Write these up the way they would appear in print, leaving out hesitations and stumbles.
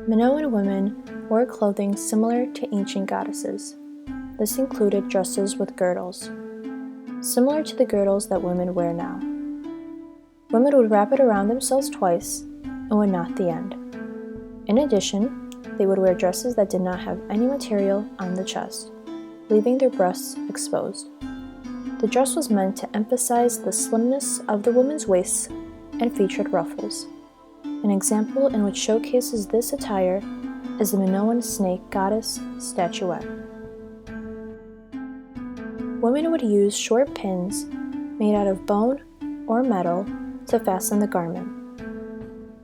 Minoan women wore clothing similar to ancient goddesses. This included dresses with girdles, similar to the girdles that women wear now. Women would wrap it around themselves twice and would knot the end. In addition, they would wear dresses that did not have any material on the chest, leaving their breasts exposed. The dress was meant to emphasize the slimness of the woman's waist and featured ruffles. An example in which showcases this attire is the Minoan snake goddess statuette. Women would use short pins made out of bone or metal to fasten the garment.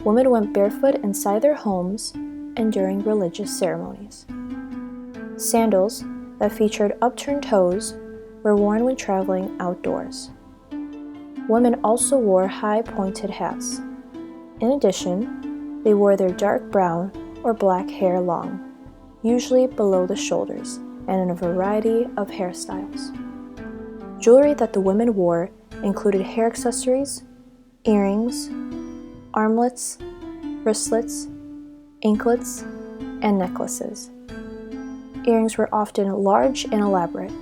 Women went barefoot inside their homes and during religious ceremonies. Sandals that featured upturned toes were worn when traveling outdoors. Women also wore high pointed hats. In addition, they wore their dark brown or black hair long, usually below the shoulders, and in a variety of hairstyles. Jewelry that the women wore included hair accessories, earrings, armlets, wristlets, anklets, and necklaces. Earrings were often large and elaborate.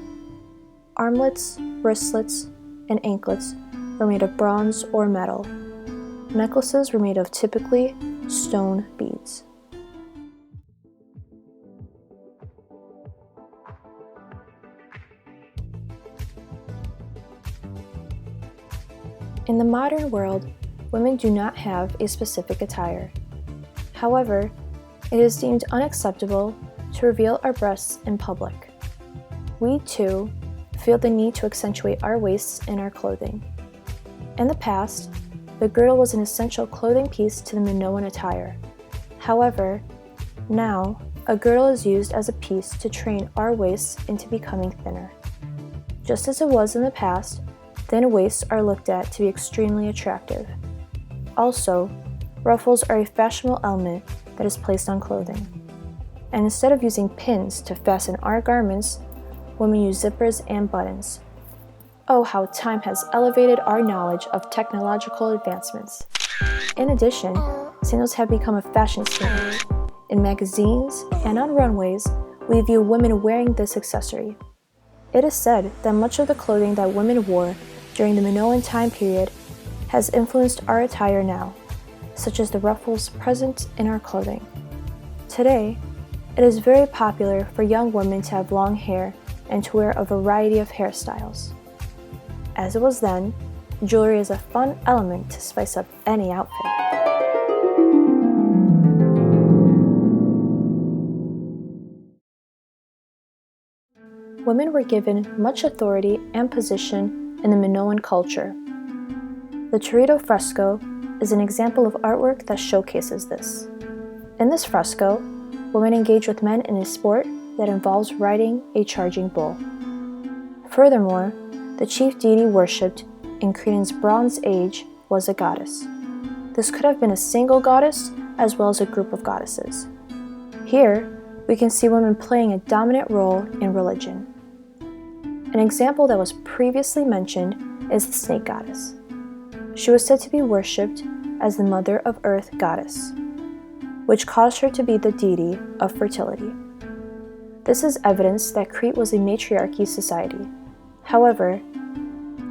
Armlets, wristlets, and anklets were made of bronze or metal. Necklaces were made of typically stone beads. In the modern world, women do not have a specific attire. However, it is deemed unacceptable to reveal our breasts in public. We, too, feel the need to accentuate our waists in our clothing. In the past, the girdle was an essential clothing piece to the Minoan attire. However, now, a girdle is used as a piece to train our waists into becoming thinner. Just as it was in the past, thin waists are looked at to be extremely attractive. Also, ruffles are a fashionable element that is placed on clothing. And instead of using pins to fasten our garments, women use zippers and buttons. Oh, how time has elevated our knowledge of technological advancements. In addition, sandals have become a fashion statement. In magazines and on runways, we view women wearing this accessory. It is said that much of the clothing that women wore during the Minoan time period has influenced our attire now, such as the ruffles present in our clothing. Today, it is very popular for young women to have long hair and to wear a variety of hairstyles. As it was then, jewelry is a fun element to spice up any outfit. Women were given much authority and position in the Minoan culture. The Torito fresco is an example of artwork that showcases this. In this fresco, women engage with men in a sport that involves riding a charging bull. Furthermore, the chief deity worshipped in Cretan's Bronze Age was a goddess. This could have been a single goddess as well as a group of goddesses. Here, we can see women playing a dominant role in religion. An example that was previously mentioned is the snake goddess. She was said to be worshipped as the Mother of Earth goddess, which caused her to be the deity of fertility. This is evidence that Crete was a matriarchy society. However,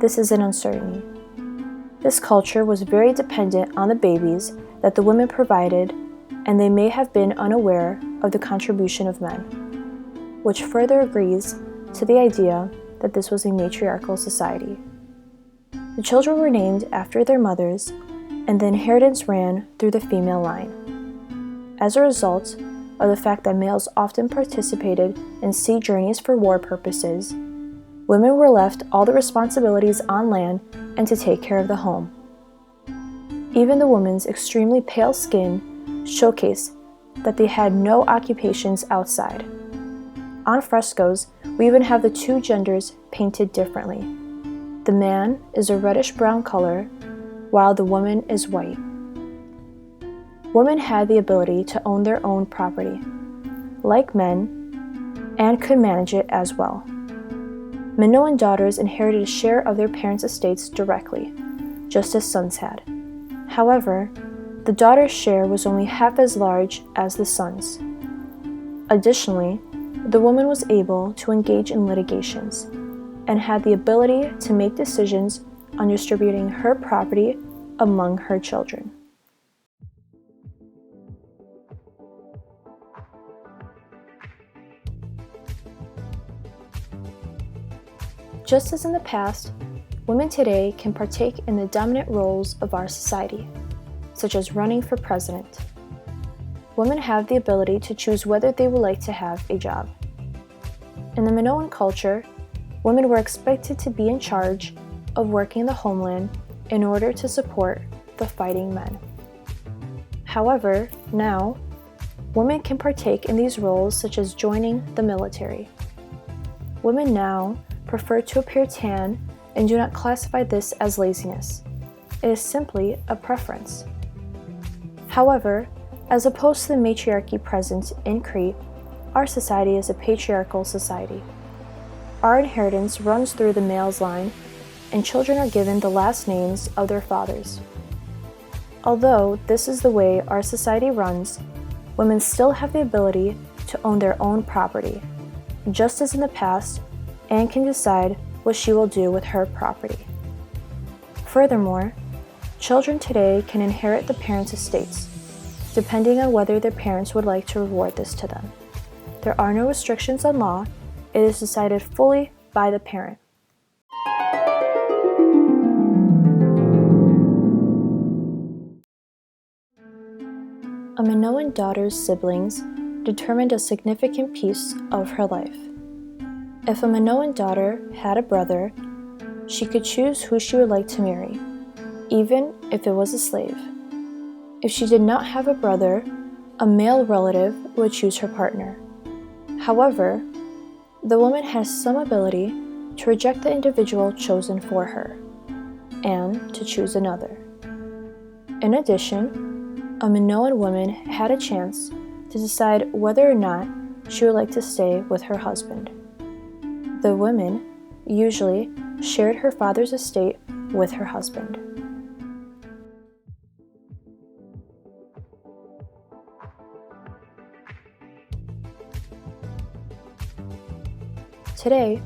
this is an uncertainty. This culture was very dependent on the babies that the women provided, and they may have been unaware of the contribution of men, which further agrees to the idea that this was a matriarchal society. The children were named after their mothers, and the inheritance ran through the female line. As a result of the fact that males often participated in sea journeys for war purposes, women were left all the responsibilities on land and to take care of the home. Even the women's extremely pale skin showcased that they had no occupations outside. On frescoes, we even have the two genders painted differently. The man is a reddish-brown color, while the woman is white. Women had the ability to own their own property, like men, and could manage it as well. Minoan daughters inherited a share of their parents' estates directly, just as sons had. However, the daughter's share was only half as large as the son's. Additionally, the woman was able to engage in litigations and had the ability to make decisions on distributing her property among her children. Just as in the past, women today can partake in the dominant roles of our society, such as running for president. Women have the ability to choose whether they would like to have a job. In the Minoan culture, women were expected to be in charge of working the homeland in order to support the fighting men. However, now, women can partake in these roles such as joining the military. Women now prefer to appear tan and do not classify this as laziness. It is simply a preference. However, as opposed to the matriarchy present in Crete, our society is a patriarchal society. Our inheritance runs through the male's line, and children are given the last names of their fathers. Although this is the way our society runs, women still have the ability to own their own property, just as in the past, and can decide what she will do with her property. Furthermore, children today can inherit the parents' estates, depending on whether their parents would like to reward this to them. There are no restrictions on law. It is decided fully by the parent. A Minoan daughter's siblings determined a significant piece of her life. If a Minoan daughter had a brother, she could choose who she would like to marry, even if it was a slave. If she did not have a brother, a male relative would choose her partner. However, the woman has some ability to reject the individual chosen for her, and to choose another. In addition, a Minoan woman had a chance to decide whether or not she would like to stay with her husband. The woman usually shared her father's estate with her husband. Today,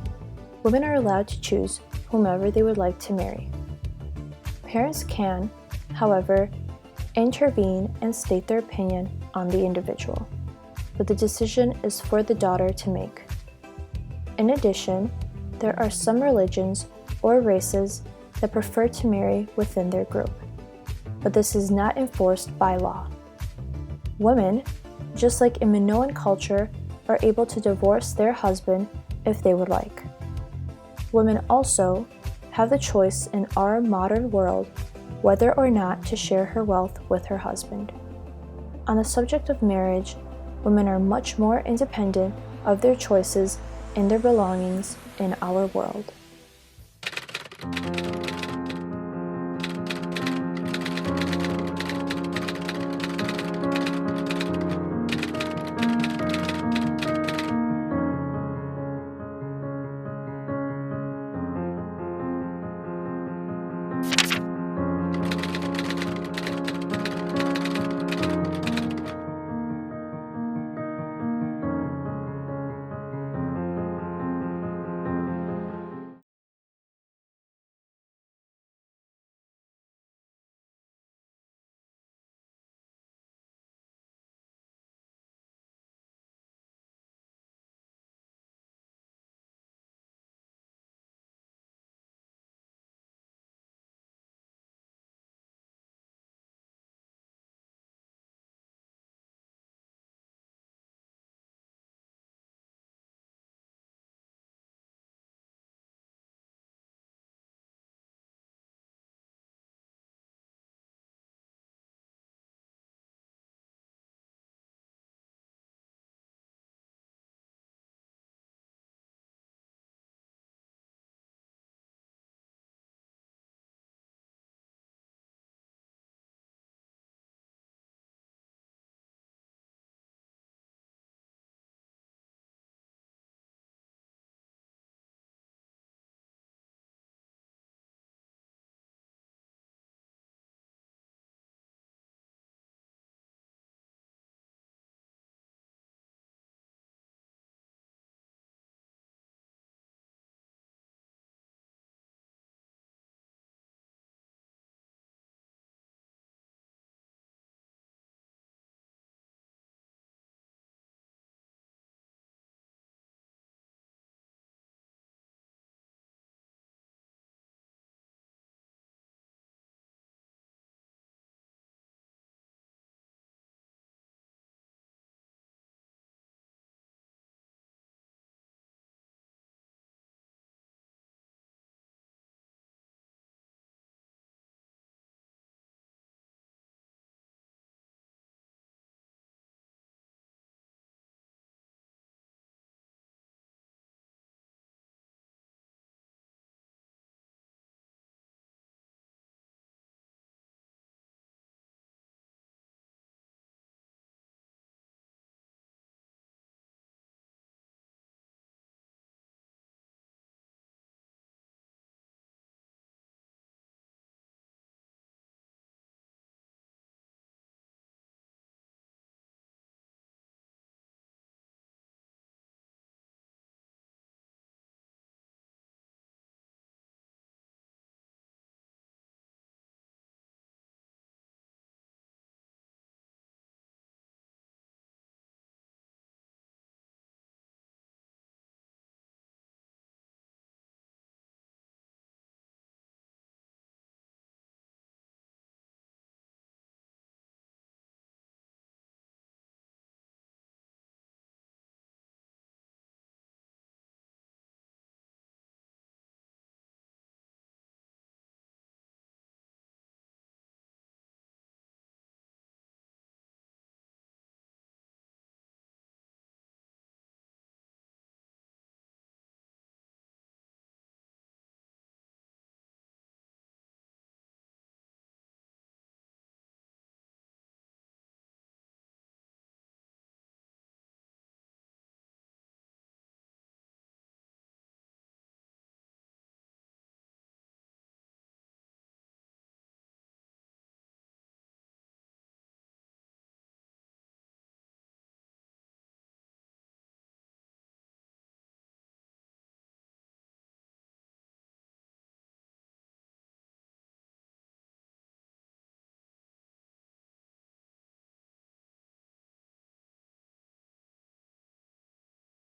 women are allowed to choose whomever they would like to marry. Parents can, however, intervene and state their opinion on the individual, but the decision is for the daughter to make. In addition, there are some religions or races that prefer to marry within their group, but this is not enforced by law. Women, just like in Minoan culture, are able to divorce their husband if they would like. Women also have the choice in our modern world whether or not to share her wealth with her husband. On the subject of marriage, women are much more independent of their choices and their belongings in our world.